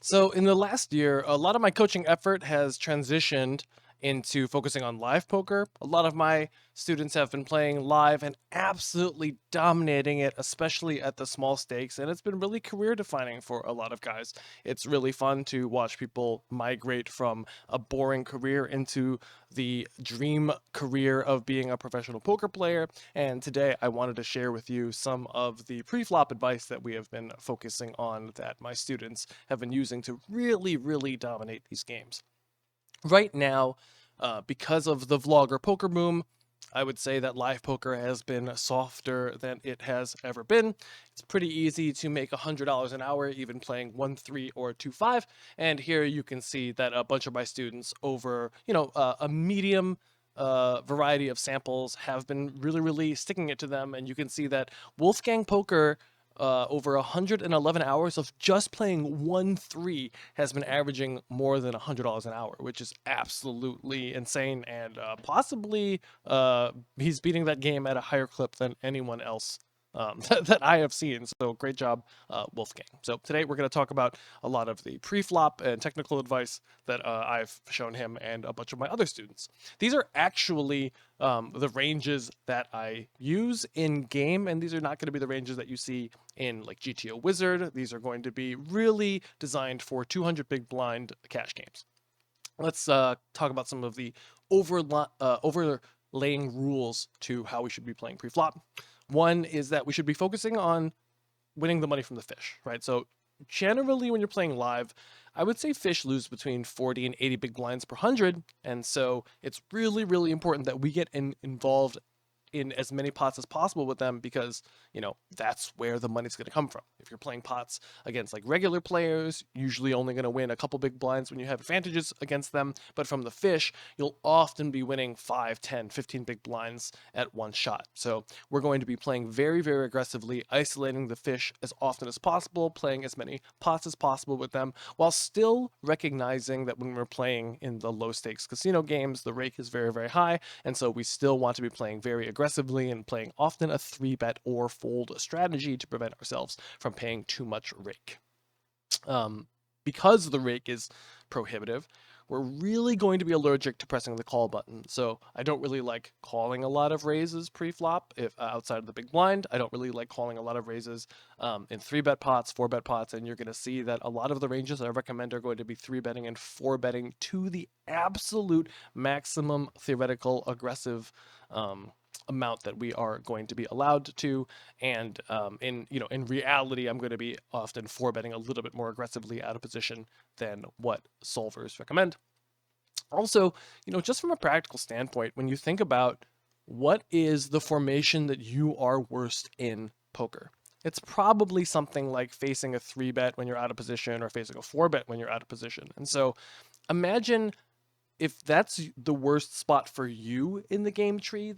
So, in the last year, a lot of my coaching effort has transitioned into focusing on live poker. A lot of my students have been playing live and absolutely dominating it, especially at the small stakes. And it's been really career defining for a lot of guys. It's really fun to watch people migrate from a boring career into the dream career of being a professional poker player. And today I wanted to share with you some of the pre-flop advice that we have been focusing on that my students have been using to really, really dominate these games. Right now, because of the vlogger poker boom, I would say that live poker has been softer than it has ever been. It's pretty easy to make $100 an hour, even playing 1-3 or 2-5. And here you can see that a bunch of my students over, a medium variety of samples have been really, really sticking it to them. And you can see that Wolfgang Poker over 111 hours of just playing 1-3 has been averaging more than $100 an hour, which is absolutely insane. And possibly he's beating that game at a higher clip than anyone else that I have seen. So great job, Wolfgang. So today we're going to talk about a lot of the pre-flop and technical advice that I've shown him and a bunch of my other students. These are actually the ranges that I use in game, and these are not going to be the ranges that you see in like GTO Wizard. These are going to be really designed for 200 big blind cash games. Let's talk about some of the overlaying rules to how we should be playing pre-flop. One is that we should be focusing on winning the money from the fish, right? So generally when you're playing live, I would say fish lose between 40 and 80 big blinds per 100. And so it's really, really important that we get involved in as many pots as possible with them because, that's where the money's going to come from. If you're playing pots against like regular players, usually only going to win a couple big blinds when you have advantages against them. But from the fish, you'll often be winning 5, 10, 15 big blinds at one shot. So we're going to be playing very, very aggressively, isolating the fish as often as possible, playing as many pots as possible with them, while still recognizing that when we're playing in the low stakes casino games, the rake is very, very high. And so we still want to be playing very aggressively and playing often a 3-bet or fold strategy to prevent ourselves from paying too much rake. Because the rake is prohibitive, we're really going to be allergic to pressing the call button. So I don't really like calling a lot of raises pre-flop if outside of the big blind. I don't really like calling a lot of raises in 3-bet pots, 4-bet pots, and you're going to see that a lot of the ranges I recommend are going to be 3-betting and 4-betting to the absolute maximum theoretical aggressive amount that we are going to be allowed to. And in reality, I'm going to be often 4-betting a little bit more aggressively out of position than what solvers recommend. Also, just from a practical standpoint, when you think about what is the formation that you are worst in poker, it's probably something like facing a 3-bet when you're out of position or facing a 4-bet when you're out of position. And so imagine if that's the worst spot for you in the game tree,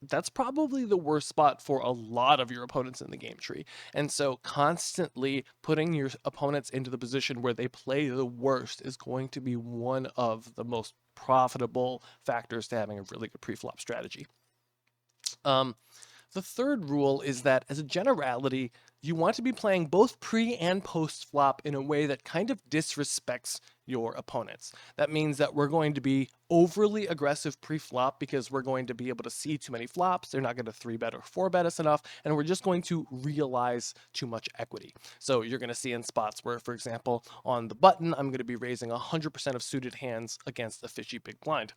that's probably the worst spot for a lot of your opponents in the game tree. And so constantly putting your opponents into the position where they play the worst is going to be one of the most profitable factors to having a really good pre-flop strategy. The third rule is that, as a generality, you want to be playing both pre and post flop in a way that kind of disrespects your opponents. That means that we're going to be overly aggressive pre-flop because we're going to be able to see too many flops. They're not going to 3-bet or 4-bet us enough, and we're just going to realize too much equity. So you're going to see in spots where, for example, on the button, I'm going to be raising 100% of suited hands against a fishy big blind.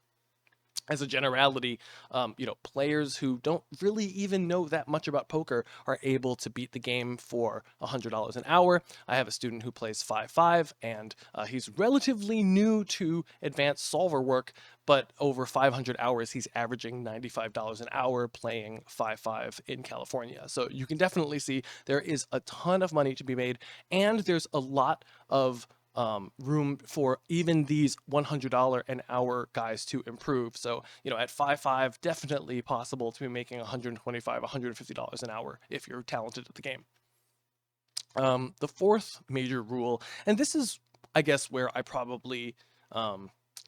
As a generality, players who don't really even know that much about poker are able to beat the game for $100 an hour. I have a student who plays 5-5, and he's relatively new to advanced solver work, but over 500 hours, he's averaging $95 an hour playing 5-5 in California. So you can definitely see there is a ton of money to be made, and there's a lot of room for even these $100 an hour guys to improve. So, at 5-5, definitely possible to be making $125, $150 an hour if you're talented at the game. The fourth major rule, and this is, I guess, where I probably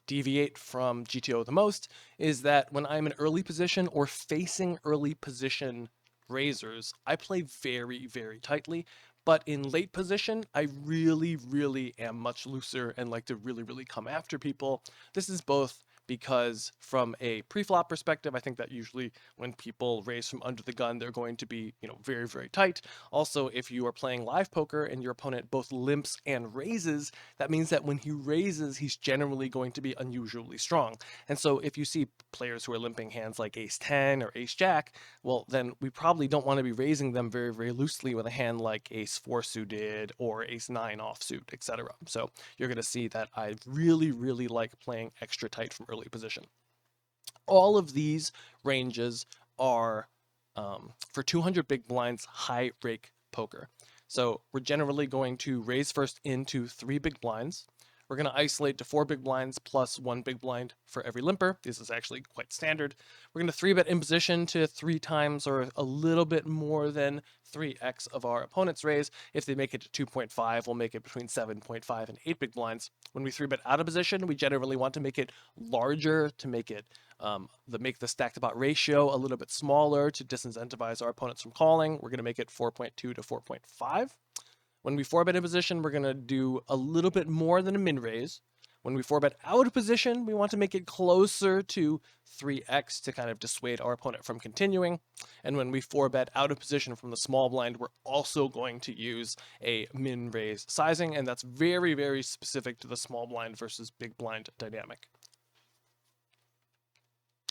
deviate from GTO the most, is that when I'm in early position or facing early position raisers, I play very, very tightly But in late position, I really, really am much looser and like to really, really come after people. This is both because from a pre-flop perspective, I think that usually when people raise from under the gun, they're going to be, very, very tight. Also, if you are playing live poker and your opponent both limps and raises, that means that when he raises, he's generally going to be unusually strong. And so if you see players who are limping hands like ace 10 or ace jack, well, then we probably don't want to be raising them very, very loosely with a hand like ace 4 suited or ace 9 offsuit, etc. So you're going to see that I really, really like playing extra tight from early position. All of these ranges are for 200 big blinds high rake poker. So we're generally going to raise first into 3 big blinds. We're going to isolate to 4 big blinds plus 1 big blind for every limper. This is actually quite standard. We're going to 3-bet in position to 3 times or a little bit more than 3x of our opponent's raise. If they make it to 2.5, we'll make it between 7.5 and 8 big blinds. When we 3-bet out of position, we generally want to make it larger to make it make the stack to pot ratio a little bit smaller to disincentivize our opponents from calling. We're going to make it 4.2 to 4.5. When we 4-bet in position, we're going to do a little bit more than a min raise. When we 4-bet out of position, we want to make it closer to 3x to kind of dissuade our opponent from continuing. And when we 4-bet out of position from the small blind, we're also going to use a min raise sizing, and that's very, very specific to the small blind versus big blind dynamic.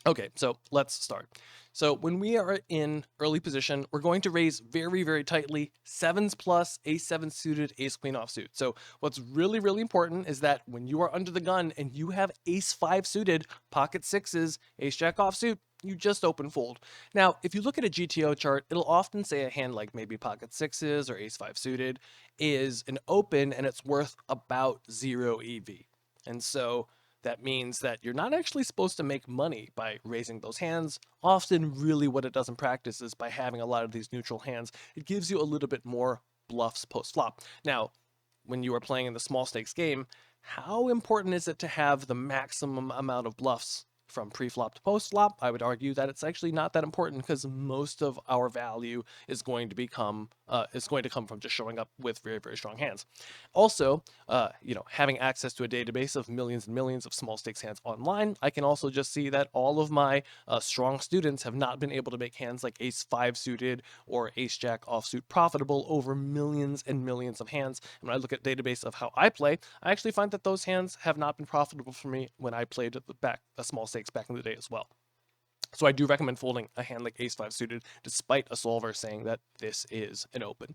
Okay, so let's start. So when we are in early position, we're going to raise very, very tightly, 7s plus, ace 7 suited, ace queen offsuit. So what's really, really important is that when you are under the gun and you have ace 5 suited, pocket 6s, ace jack offsuit, you just open fold. Now, if you look at a GTO chart, it'll often say a hand like maybe pocket 6s or ace 5 suited is an open and it's worth about 0 EV. And so that means that you're not actually supposed to make money by raising those hands. Often, really what it does in practice is by having a lot of these neutral hands, it gives you a little bit more bluffs post-flop. Now, when you are playing in the small stakes game, how important is it to have the maximum amount of bluffs from pre-flop to post-flop? I would argue that it's actually not that important because most of our value is going to come from just showing up with very, very strong hands. Also, having access to a database of millions and millions of small stakes hands online, I can also just see that all of my strong students have not been able to make hands like ace 5 suited or ace jack offsuit profitable over millions and millions of hands. And when I look at database of how I play, I actually find that those hands have not been profitable for me when I played a small stakes back in the day as well. So I do recommend folding a hand like ace 5 suited, despite a solver saying that this is an open.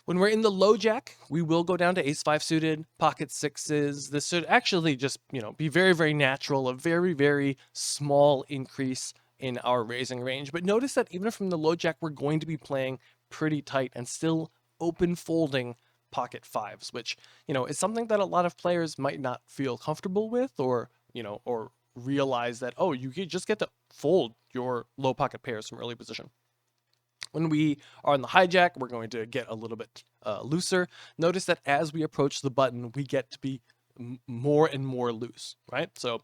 When we're in the low jack, we will go down to ace 5 suited, pocket 6s. This should actually just, be very, very natural, a very, very small increase in our raising range. But notice that even from the low jack, we're going to be playing pretty tight and still open folding pocket 5s, which, is something that a lot of players might not feel comfortable with or realize that, oh, you just get to fold your low pocket pairs from early position. When we are on the hijack, we're going to get a little bit looser. Notice that as we approach the button, we get to be more and more loose, right? So,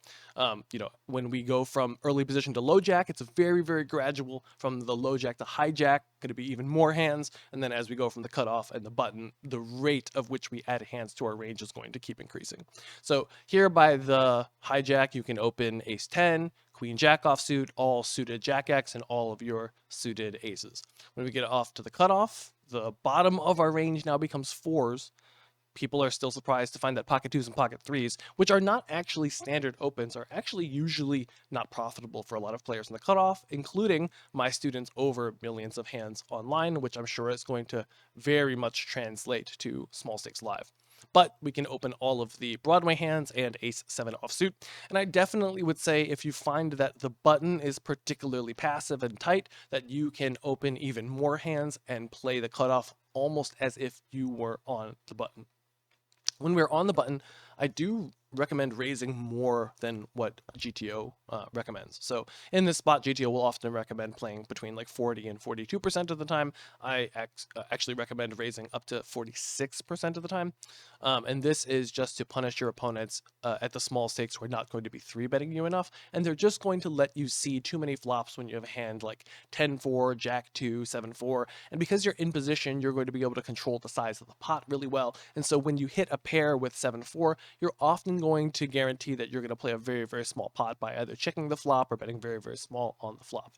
when we go from early position to low jack, it's a very, very gradual from the low jack to hijack, going to be even more hands. And then as we go from the cutoff and the button, the rate of which we add hands to our range is going to keep increasing. So here by the hijack, you can open ace 10, queen jack offsuit, all suited jack X, and all of your suited aces. When we get off to the cutoff, the bottom of our range now becomes 4s. People are still surprised to find that pocket 2s and pocket 3s, which are not actually standard opens, are actually usually not profitable for a lot of players in the cutoff, including my students over millions of hands online, which I'm sure is going to very much translate to small stakes live. But we can open all of the Broadway hands and ace 7 offsuit. And I definitely would say if you find that the button is particularly passive and tight, that you can open even more hands and play the cutoff almost as if you were on the button. When we're on the button, I do recommend raising more than what GTO recommends. So in this spot, GTO will often recommend playing between like 40 and 42% of the time. I actually recommend raising up to 46% of the time. And this is just to punish your opponents at the small stakes who are not going to be 3-betting you enough, and they're just going to let you see too many flops when you have a hand like 10-4, Jack-2, 7-4, and because you're in position, you're going to be able to control the size of the pot really well, and so when you hit a pair with 7-4, you're often going to guarantee that you're going to play a very, very small pot by either checking the flop or betting very, very small on the flop.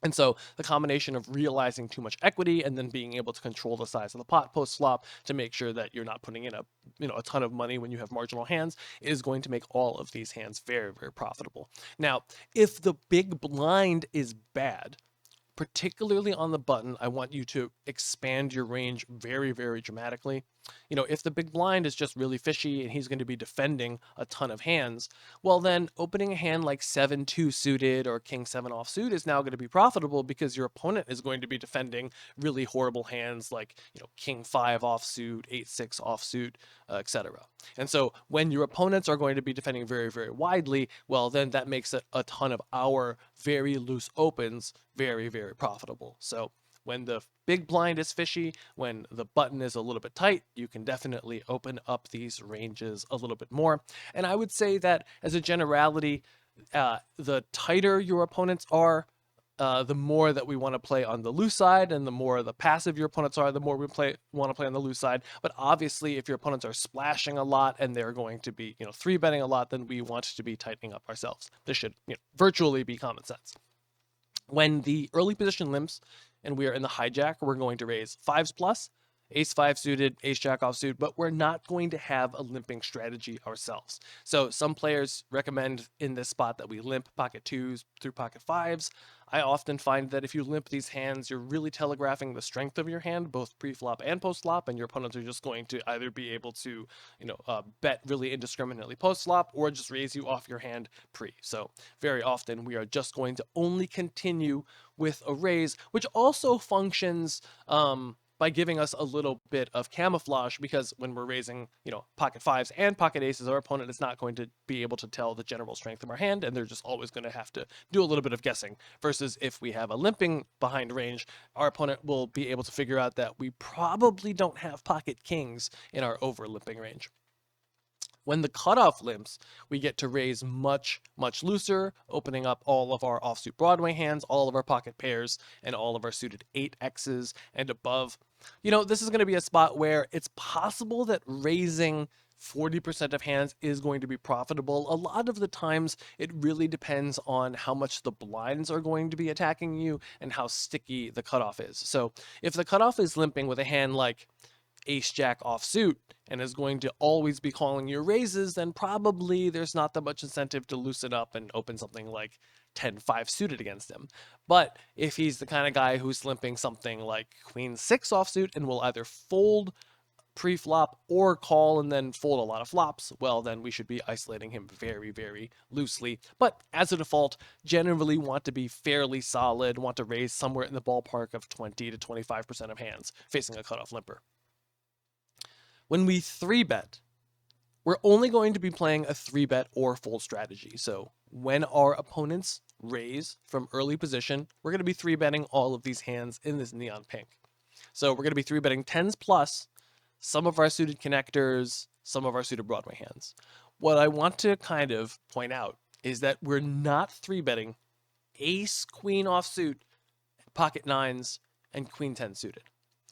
And so the combination of realizing too much equity and then being able to control the size of the pot post flop to make sure that you're not putting in a ton of money when you have marginal hands is going to make all of these hands very, very profitable. Now, if the big blind is bad, particularly on the button, I want you to expand your range very, very dramatically. If the big blind is just really fishy and he's going to be defending a ton of hands, well then opening a hand like 7-2 suited or king 7 offsuit is now going to be profitable because your opponent is going to be defending really horrible hands like, king 5 offsuit, 8-6 offsuit, etc. And so when your opponents are going to be defending very, very widely, well then that makes a ton of our very loose opens very, very profitable. So when the big blind is fishy, when the button is a little bit tight, you can definitely open up these ranges a little bit more. And I would say that as a generality, the tighter your opponents are, the more that we want to play on the loose side, and the more the passive your opponents are, the more we want to play on the loose side. But obviously, if your opponents are splashing a lot and they're going to be, 3-betting a lot, then we want to be tightening up ourselves. This should, virtually be common sense. When the early position limps and we are in the hijack, we're going to raise 5s plus, ace-5 suited, ace-jack offsuit, but we're not going to have a limping strategy ourselves. So some players recommend in this spot that we limp pocket 2s through pocket 5s. I often find that if you limp these hands, you're really telegraphing the strength of your hand, both pre-flop and post-flop, and your opponents are just going to either be able to, bet really indiscriminately post-flop or just raise you off your hand pre. So very often we are just going to only continue with a raise, which also functions by giving us a little bit of camouflage, because when we're raising, pocket 5s and pocket aces, our opponent is not going to be able to tell the general strength of our hand, and they're just always going to have to do a little bit of guessing. Versus if we have a limping behind range, our opponent will be able to figure out that we probably don't have pocket kings in our over limping range. When the cutoff limps, we get to raise much, much looser, opening up all of our offsuit Broadway hands, all of our pocket pairs, and all of our suited 8Xs and above. This is going to be a spot where it's possible that raising 40% of hands is going to be profitable. A lot of the times, it really depends on how much the blinds are going to be attacking you and how sticky the cutoff is. So if the cutoff is limping with a hand like ace-jack offsuit and is going to always be calling you raises, then probably there's not that much incentive to loosen up and open something like 10-5 suited against him. But if he's the kind of guy who's limping something like queen 6 offsuit and will either fold pre-flop or call and then fold a lot of flops, well then we should be isolating him very, very loosely. But as a default, generally want to be fairly solid, want to raise somewhere in the ballpark of 20 to 25% of hands facing a cutoff limper. When we 3-bet, we're only going to be playing a 3-bet or fold strategy. So when our opponents raise from early position, we're going to be 3-betting all of these hands in this neon pink. So we're going to be 3-betting 10s plus, some of our suited connectors, some of our suited Broadway hands. What I want to kind of point out is that we're not 3-betting ace, queen offsuit, pocket 9s, and queen 10 suited.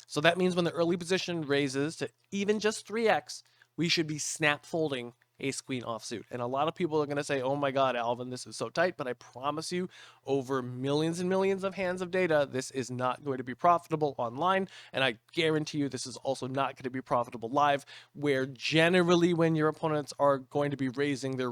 So that means when the early position raises to even just 3x, we should be snap folding ace queen offsuit. And a lot of people are going to say, oh my God, Alvin, this is so tight. But I promise you, over millions and millions of hands of data, this is not going to be profitable online. And I guarantee you this is also not going to be profitable live, where generally when your opponents are going to be raising their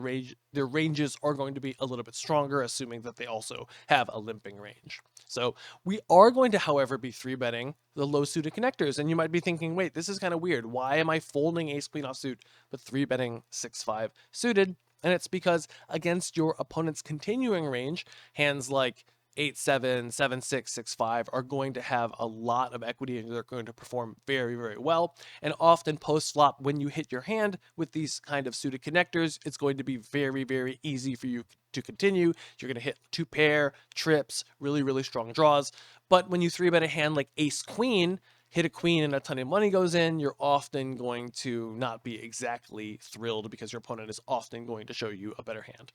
ranges are going to be a little bit stronger, assuming that they also have a limping range. So we are going to, however, be 3-betting the low suited connectors. And you might be thinking, wait, this is kind of weird. Why am I folding ace queen offsuit but 3-betting 6-5 suited? And it's because against your opponent's continuing range, hands like 8-7, 7-6, 6-5 are going to have a lot of equity and they're going to perform very, very well. And often post flop, when you hit your hand with these kind of suited connectors, it's going to be very, very easy for you to continue. You're going to hit 2-pair, trips, really, really strong draws. But when you 3-bet a hand like ace queen, hit a queen and a ton of money goes in, you're often going to not be exactly thrilled because your opponent is often going to show you a better hand.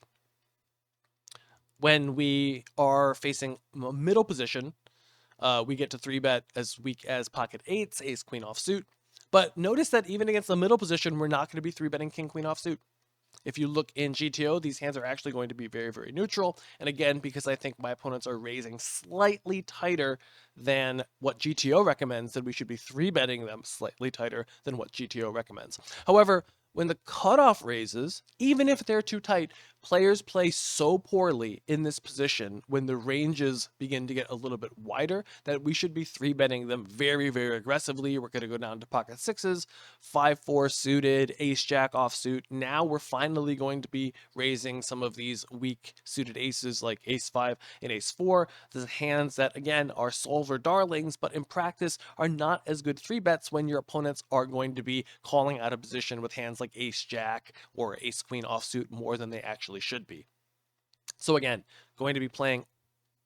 When we are facing a middle position, we get to 3-bet as weak as pocket eights, ace queen offsuit. But notice that even against the middle position, we're not going to be 3-betting king queen offsuit. If you look in GTO, these hands are actually going to be very, very neutral. And again, because I think my opponents are raising slightly tighter than what GTO recommends, that we should be 3-betting them slightly tighter than what GTO recommends. However, when the cutoff raises, even if they're too tight, players play so poorly in this position when the ranges begin to get a little bit wider that we should be 3-betting them very, very aggressively. We're going to go down to pocket sixes, 5-4 suited, ace jack offsuit. Now we're finally going to be raising some of these weak suited aces like ace 5 and ace 4. The hands that, again, are solver darlings, but in practice are not as good 3-bets when your opponents are going to be calling out of position with hands like ace jack or ace queen offsuit more than they actually should be. So again, going to be playing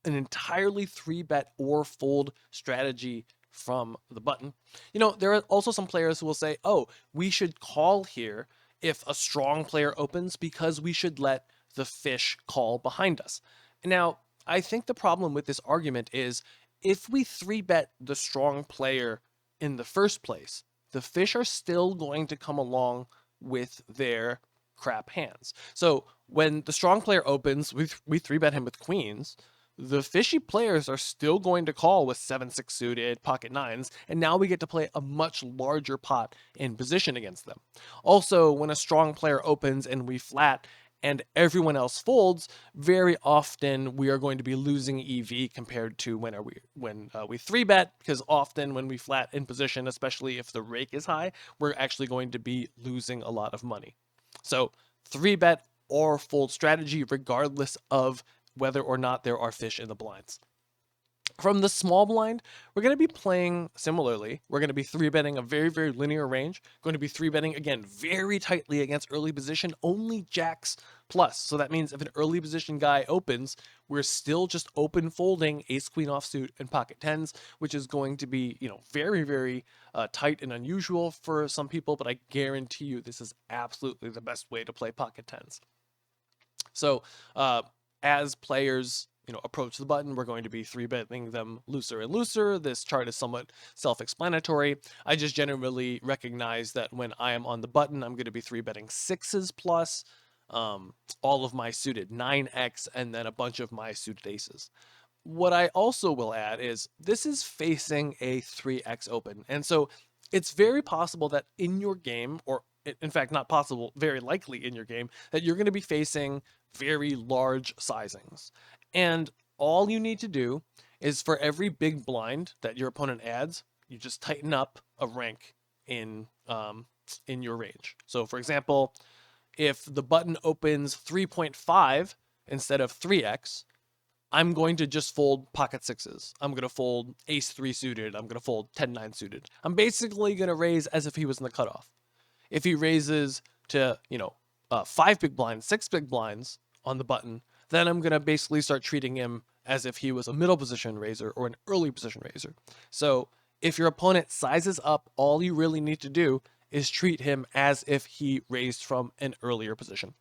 an entirely 3-bet or fold strategy from the button. You know, there are also some players who will say, oh, we should call here if a strong player opens because we should let the fish call behind us. Now, I think the problem with this argument is if we 3-bet the strong player in the first place, the fish are still going to come along with their crap hands. So when the strong player opens, we 3-bet him with queens. The fishy players are still going to call with 7-6 suited, pocket nines, and now we get to play a much larger pot in position against them. Also, when a strong player opens and we flat and everyone else folds, very often we are going to be losing EV compared to when we 3-bet, because often when we flat in position, especially if the rake is high, we're actually going to be losing a lot of money. So 3-bet or fold strategy regardless of whether or not there are fish in the blinds. From the small blind, we're going to be playing similarly. We're going to be 3-betting a very, very linear range. Going to be 3-betting, again, very tightly against early position, only jacks plus. So that means if an early position guy opens, we're still just open folding ace queen offsuit and pocket tens, which is going to be, you know, very, very tight and unusual for some people, but I guarantee you this is absolutely the best way to play pocket tens. So as players, you know, approach the button, we're going to be 3-betting them looser and looser. This chart is somewhat self-explanatory. I just generally recognize that when I am on the button, I'm going to be 3-betting sixes plus, all of my suited 9x, and then a bunch of my suited aces. What I also will add is this is facing a 3x open. And so it's very possible that in your game, or in fact, not possible, very likely in your game, that you're going to be facing very large sizings. And all you need to do is for every big blind that your opponent adds, you just tighten up a rank in your range. So for example, if the button opens 3.5 instead of 3x, I'm going to just fold pocket sixes. I'm going to fold ace 3 suited. I'm going to fold 10-9 suited. I'm basically going to raise as if he was in the cutoff. If he raises to, 5 big blinds, 6 big blinds on the button, then I'm going to basically start treating him as if he was a middle position raiser or an early position raiser. So if your opponent sizes up, all you really need to do is treat him as if he raised from an earlier position.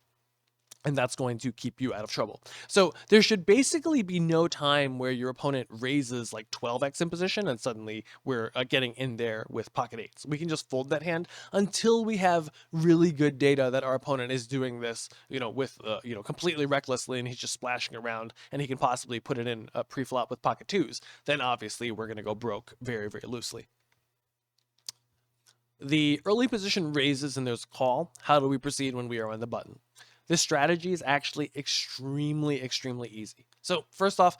And that's going to keep you out of trouble. So there should basically be no time where your opponent raises like 12x in position and suddenly we're getting in there with pocket eights. We can just fold that hand until we have really good data that our opponent is doing this, with, completely recklessly, and he's just splashing around and he can possibly put it in a pre-flop with pocket twos. Then obviously we're going to go broke very, very loosely. The early position raises and there's a call. How do we proceed when we are on the button? This strategy is actually extremely, extremely easy. So first off,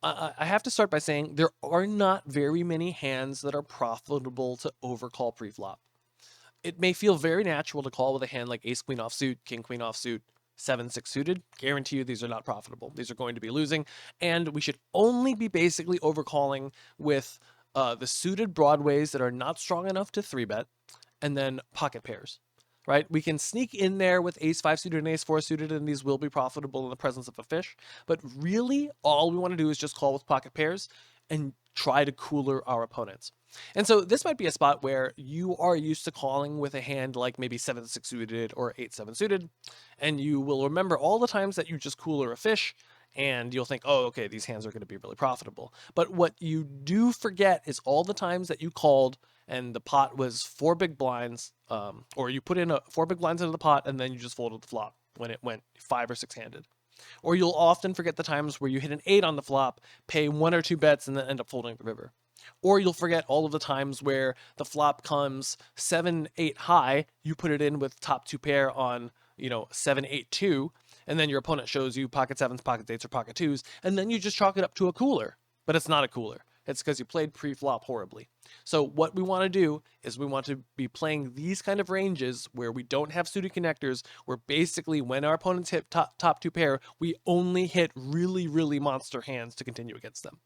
I have to start by saying there are not very many hands that are profitable to overcall preflop. It may feel very natural to call with a hand like ace queen offsuit, king queen offsuit, 7-6 suited, guarantee you these are not profitable. These are going to be losing, and we should only be basically overcalling with the suited broadways that are not strong enough to 3-bet, and then pocket pairs. Right? We can sneak in there with ace-5 suited and ace-4 suited, and these will be profitable in the presence of a fish. But really, all we want to do is just call with pocket pairs and try to cooler our opponents. And so this might be a spot where you are used to calling with a hand like maybe 7-6 suited or 8-7 suited, and you will remember all the times that you just cooler a fish, and you'll think, oh, okay, these hands are going to be really profitable. But what you do forget is all the times that you called and the pot was 4 big blinds, or you put in 4 big blinds into the pot and then you just folded the flop when it went 5 or 6 handed. Or you'll often forget the times where you hit an 8 on the flop, pay 1 or 2 bets, and then end up folding the river. Or you'll forget all of the times where the flop comes 7-8 high, you put it in with top 2 pair on 7-8-2, and then your opponent shows you pocket 7s, pocket 8s, or pocket 2s, and then you just chalk it up to a cooler. But it's not a cooler. It's because you played pre-flop horribly. So what we want to do is we want to be playing these kind of ranges where we don't have suited connectors, where basically when our opponents hit top 2 pair, we only hit really, really monster hands to continue against them.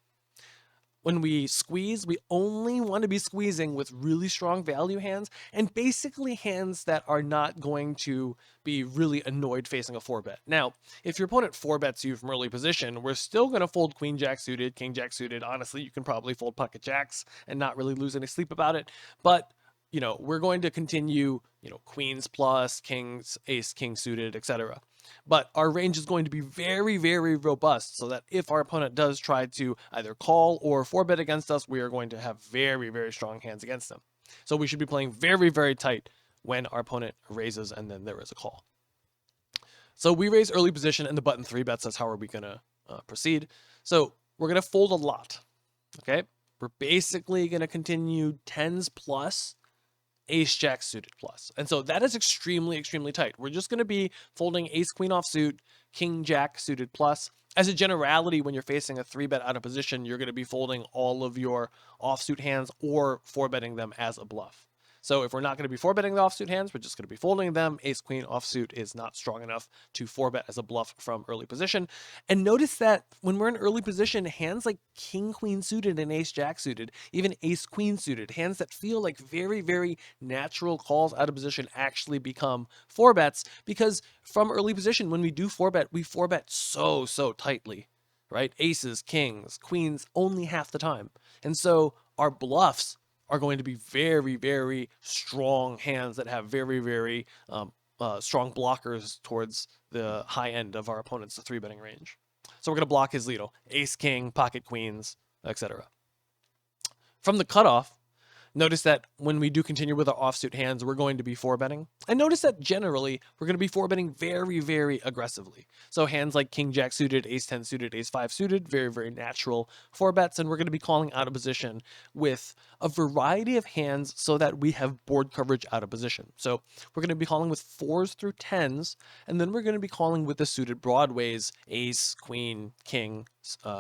When we squeeze, we only want to be squeezing with really strong value hands and basically hands that are not going to be really annoyed facing a 4-bet. Now, if your opponent 4-bets you from early position, we're still going to fold queen jack suited, king jack suited. Honestly, you can probably fold pocket jacks and not really lose any sleep about it. But we're going to continue, queens plus, kings, ace, king suited, etc. But our range is going to be very, very robust so that if our opponent does try to either call or 4-bet against us, we are going to have very, very strong hands against them. So we should be playing very, very tight when our opponent raises and then there is a call. So we raise early position and the button 3-bets. That's how are we going to proceed. So we're going to fold a lot. Okay. We're basically going to continue 10s plus, ace jack suited plus. And so that is extremely, extremely tight. We're just going to be folding ace queen offsuit, king jack suited plus. As a generality, when you're facing a 3-bet out of position, you're going to be folding all of your offsuit hands or 4-betting them as a bluff. So if we're not going to be 4-betting the offsuit hands, we're just going to be folding them. Ace queen offsuit is not strong enough to 4-bet as a bluff from early position. And notice that when we're in early position, hands like king queen suited and ace jack suited, even ace queen suited, hands that feel like very, very natural calls out of position actually become 4-bets, because from early position, when we do 4-bet, we 4-bet so tightly, right? Aces, kings, queens only half the time. And so our bluffs are going to be very, very strong hands that have very, very strong blockers towards the high end of our opponent's 3-betting range. So we're going to block his lead, ace, king, pocket queens, etc. From the cutoff, notice that when we do continue with our offsuit hands, we're going to be 4-betting. And notice that generally, we're going to be 4-betting very, very aggressively. So hands like king jack suited, ace 10 suited, ace 5 suited, very, very natural 4-bets. And we're going to be calling out of position with a variety of hands so that we have board coverage out of position. So we're going to be calling with 4s through 10s, and then we're going to be calling with the suited broadways, ace, queen, king,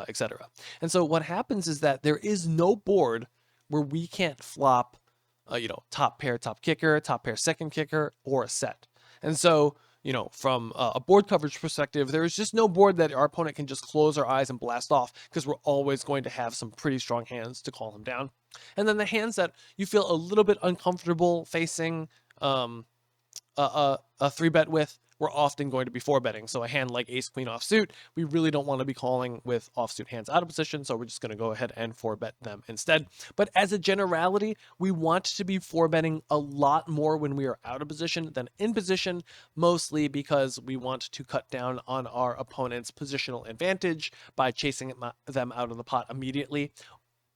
etc. And so what happens is that there is no board where we can't flop, top pair, top kicker, top pair, second kicker, or a set. And so, from a board coverage perspective, there is just no board that our opponent can just close our eyes and blast off, because we're always going to have some pretty strong hands to call them down. And then the hands that you feel a little bit uncomfortable facing a 3-bet with, we're often going to be 4-betting. So a hand like ace queen offsuit, we really don't want to be calling with offsuit hands out of position, so we're just going to go ahead and 4-bet them instead. But as a generality, we want to be 4-betting a lot more when we are out of position than in position, mostly because we want to cut down on our opponent's positional advantage by chasing them out of the pot immediately,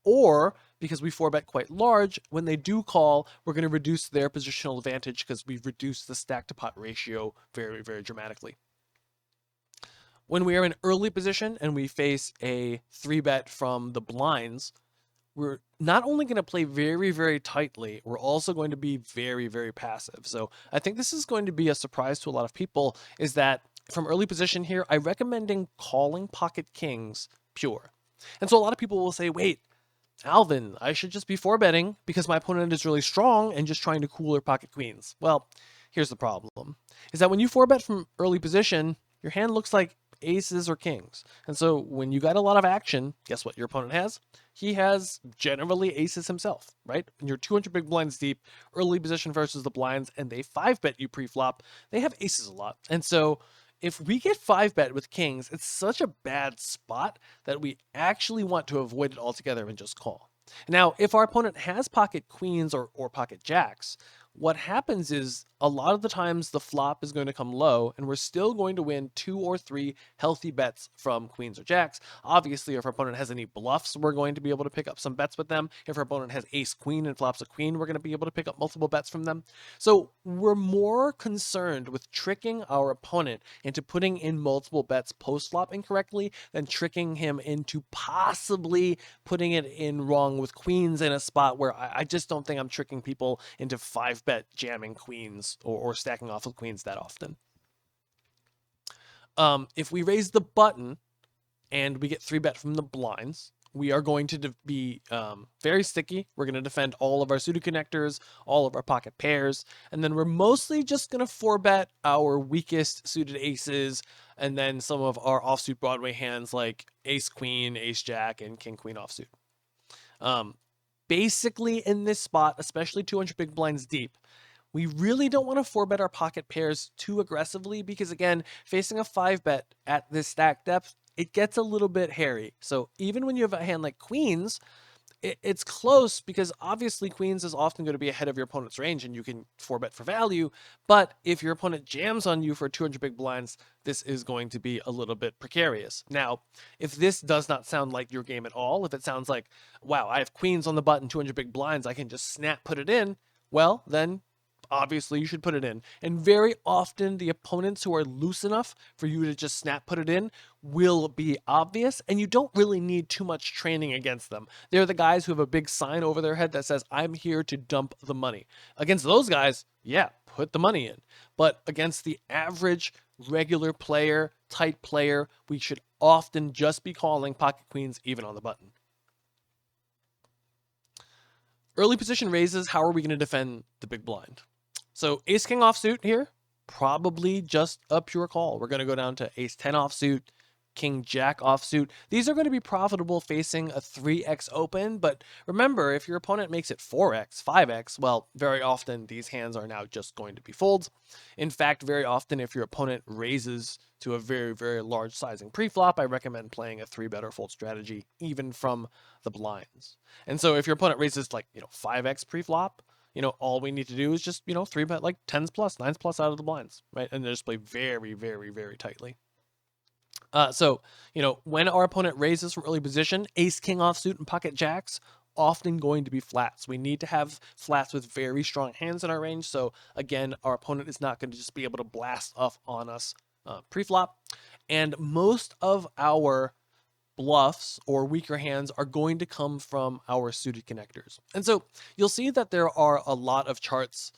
or because we 4-bet quite large, when they do call, we're going to reduce their positional advantage because we've reduced the stack to pot ratio very, very dramatically. When we are in early position and we face a 3-bet from the blinds, we're not only going to play very, very tightly, we're also going to be very, very passive. So I think this is going to be a surprise to a lot of people, is that from early position here, I'm recommending calling pocket kings pure. And so a lot of people will say, wait, Alvin, I should just be 4-betting because my opponent is really strong and just trying to cool their pocket queens. Well, Here's the problem, is that when you 4-bet from early position, your hand looks like aces or kings. And so when you got a lot of action, guess what your opponent has? He has generally aces himself, right? When you're 200 big blinds deep, early position versus the blinds, and they 5-bet you pre-flop, they have aces a lot. And so if we get 5-bet with kings, it's such a bad spot that we actually want to avoid it altogether and just call. Now, if our opponent has pocket queens or pocket jacks, what happens is a lot of the times the flop is going to come low and we're still going to win 2 or 3 healthy bets from queens or jacks. Obviously, if our opponent has any bluffs, we're going to be able to pick up some bets with them. If our opponent has ace queen and flops a queen, we're going to be able to pick up multiple bets from them. So we're more concerned with tricking our opponent into putting in multiple bets post flop incorrectly than tricking him into possibly putting it in wrong with queens in a spot where I just don't think I'm tricking people into 5-bet jamming queens or stacking off with queens that often. If we raise the button and we get 3-bet from the blinds, we are going to be very sticky. We're going to defend all of our suited connectors, all of our pocket pairs, and then we're mostly just going to 4-bet our weakest suited aces, and then some of our offsuit Broadway hands like ace queen, ace jack, and king queen offsuit. Basically in this spot, especially 200 big blinds deep, we really don't want to 4-bet our pocket pairs too aggressively because, again, facing a 5-bet at this stack depth, it gets a little bit hairy. So even when you have a hand like queens, it's close because obviously queens is often going to be ahead of your opponent's range and you can 4-bet for value. But if your opponent jams on you for 200 big blinds, this is going to be a little bit precarious. Now, if this does not sound like your game at all, if it sounds like, wow, I have queens on the button, 200 big blinds, I can just snap put it in, well, then obviously you should put it in. And very often the opponents who are loose enough for you to just snap put it in will be obvious, and you don't really need too much training against them. They're the guys who have a big sign over their head that says, I'm here to dump the money. Against those guys, yeah, put the money in. But against the average regular player, tight player, we should often just be calling pocket queens even on the button. Early position raises, how are we going to defend the big blind? So ace king offsuit here, probably just a pure call. We're going to go down to ace 10 offsuit, king jack offsuit. These are going to be profitable facing a 3x open, but remember, if your opponent makes it 4x, 5x, well, very often these hands are now just going to be folds. In fact, very often if your opponent raises to a very, very large sizing preflop, I recommend playing a 3-bet or fold strategy even from the blinds. And so if your opponent raises like, 5x preflop, all we need to do is just, 3-bet like 10s plus, 9s plus out of the blinds, right? And just play very, very, very tightly. So, when our opponent raises from early position, ace king offsuit and pocket jacks, often going to be flats. We need to have flats with very strong hands in our range. So again, our opponent is not going to just be able to blast off on us pre-flop. And most of our bluffs or weaker hands are going to come from our suited connectors. And so you'll see that there are a lot of charts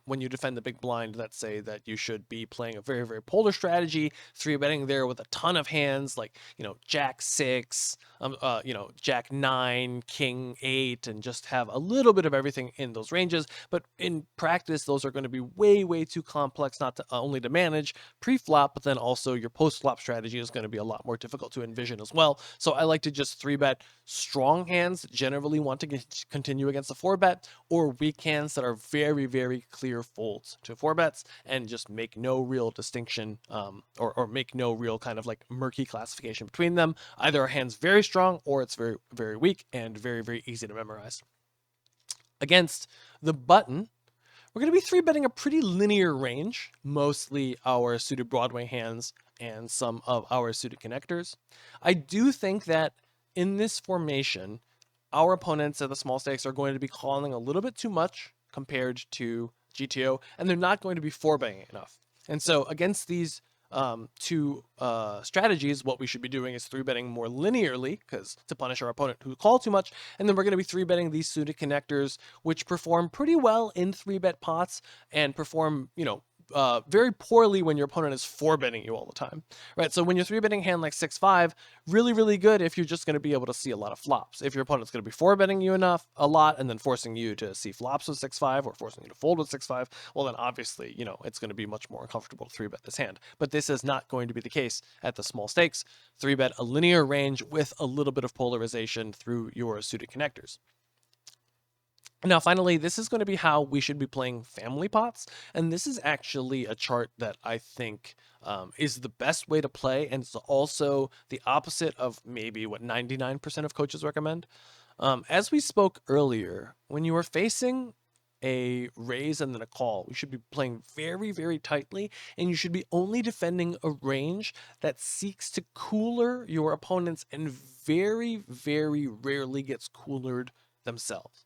when you defend the big blind that say that you should be playing a very, very polar strategy, 3-betting there with a ton of hands like, jack 6, jack 9, king 8, and just have a little bit of everything in those ranges. But in practice, those are going to be way, way too complex, not to, only to manage pre-flop, but then also your post-flop strategy is going to be a lot more difficult to envision as well. So I like to just 3-bet strong hands that generally want to continue against a 4-bet, or weak hands that are very, very clear folds to 4-bets and just make no real distinction or make no real kind of like murky classification between them. Either our hand's very strong or it's very, very weak and very, very easy to memorize. Against the button, we're going to be 3-betting a pretty linear range, mostly our suited Broadway hands and some of our suited connectors. I do think that in this formation, our opponents at the small stakes are going to be calling a little bit too much compared to GTO, and they're not going to be 4-betting enough. And so against these two strategies, what we should be doing is 3-betting more linearly, because to punish our opponent who call too much, and then we're going to be 3-betting these suited connectors, which perform pretty well in 3-bet pots and perform, very poorly when your opponent is 4-betting you all the time, right? So when you're 3-betting a hand like 6-5, really, really good if you're just going to be able to see a lot of flops. If your opponent's going to be 4-betting you a lot, and then forcing you to see flops with 6-5 or forcing you to fold with 6-5, well, then obviously, it's going to be much more uncomfortable to 3-bet this hand. But this is not going to be the case at the small stakes. 3-bet a linear range with a little bit of polarization through your suited connectors. Now, finally, this is going to be how we should be playing family pots. And this is actually a chart that I think is the best way to play. And it's also the opposite of maybe what 99% of coaches recommend. As we spoke earlier, when you are facing a raise and then a call, we should be playing very, very tightly. And you should be only defending a range that seeks to cooler your opponents and very, very rarely gets coolered themselves.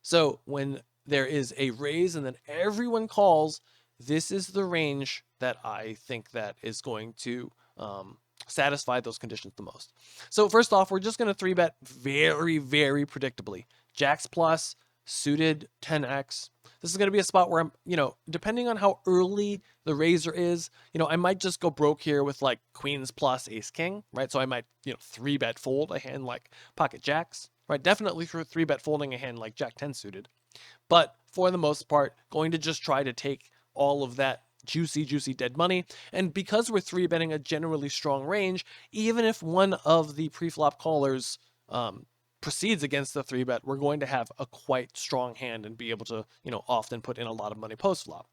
So when there is a raise and then everyone calls, this is the range that I think that is going to satisfy those conditions the most. So first off, we're just going to 3-bet very, very predictably. Jacks plus, suited 10x. This is going to be a spot where I'm, depending on how early the raiser is, I might just go broke here with like queens plus ace king, right? So I might, 3-bet fold a hand like pocket jacks. Right, definitely for 3-bet folding a hand like Jack 10 suited. But for the most part, going to just try to take all of that juicy dead money. And because we're 3-betting a generally strong range, even if one of the pre-flop callers proceeds against the 3-bet, we're going to have a quite strong hand and be able to, often put in a lot of money post-flop.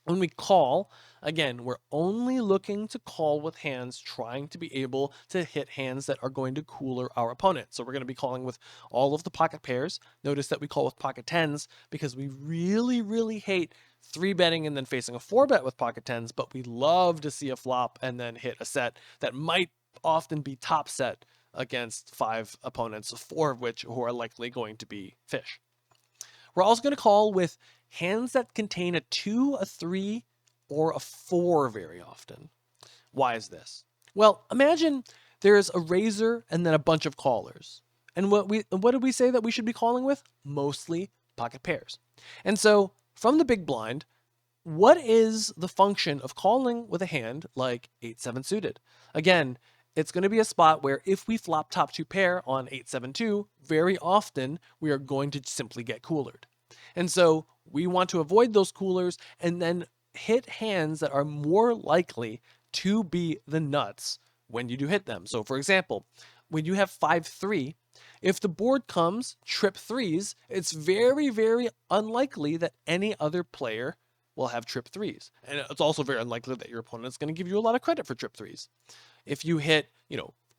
When we call, again, we're only looking to call with hands trying to be able to hit hands that are going to cooler our opponent. So we're going to be calling with all of the pocket pairs. Notice that we call with pocket tens because we really, really hate 3-betting and then facing a 4-bet with pocket tens, but we love to see a flop and then hit a set that might often be top set against 5 opponents, 4 of which who are likely going to be fish. We're also going to call with hands that contain a 2, a 3, or a 4 very often. Why is this? Well, imagine there's a raiser and then a bunch of callers. And what did we say that we should be calling with? Mostly pocket pairs. And so from the big blind, what is the function of calling with a hand like 8-7 suited? Again, it's going to be a spot where if we flop top 2 pair on 8-7-2, very often we are going to simply get coolered. And so we want to avoid those coolers and then hit hands that are more likely to be the nuts when you do hit them. So for example, when you have 5-3, if the board comes trip 3s, it's very, very unlikely that any other player will have trip 3s. And it's also very unlikely that your opponent is going to give you a lot of credit for trip 3s. If you hit,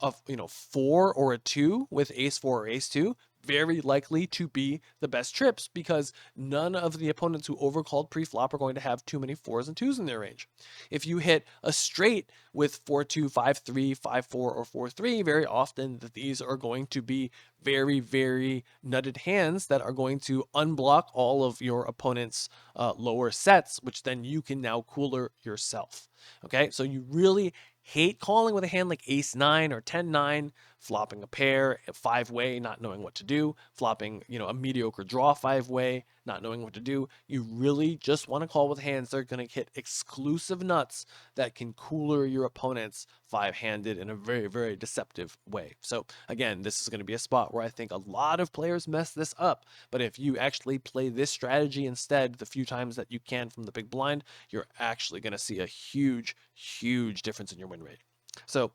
a 4 or a 2 with ace 4 or ace 2, very likely to be the best trips because none of the opponents who overcalled pre-flop are going to have too many 4s and 2s in their range. If you hit a straight with 4-2, 5-3, 5-4, or 4-3, very often these are going to be very, very nutted hands that are going to unblock all of your opponent's lower sets, which then you can now cooler yourself. Okay, so you really hate calling with a hand like ace-9 or 10-9, flopping a pair 5-way, not knowing what to do, flopping, a mediocre draw 5-way, not knowing what to do. You really just want to call with hands that are going to hit exclusive nuts that can cooler your opponents 5-handed in a very, very deceptive way. So again, this is going to be a spot where I think a lot of players mess this up. But if you actually play this strategy instead the few times that you can from the big blind, you're actually going to see a huge, huge difference in your win rate. So,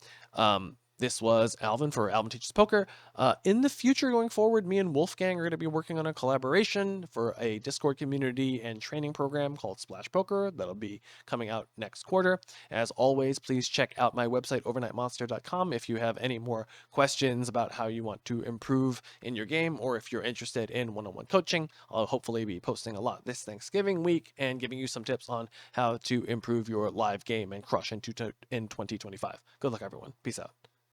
this was Alvin for Alvin Teaches Poker. In the future going forward, me and Wolfgang are going to be working on a collaboration for a Discord community and training program called Splash Poker that'll be coming out next quarter. As always, please check out my website, overnightmonster.com, if you have any more questions about how you want to improve in your game or if you're interested in one-on-one coaching. I'll hopefully be posting a lot this Thanksgiving week and giving you some tips on how to improve your live game and crush in 2025. Good luck, everyone. Peace out.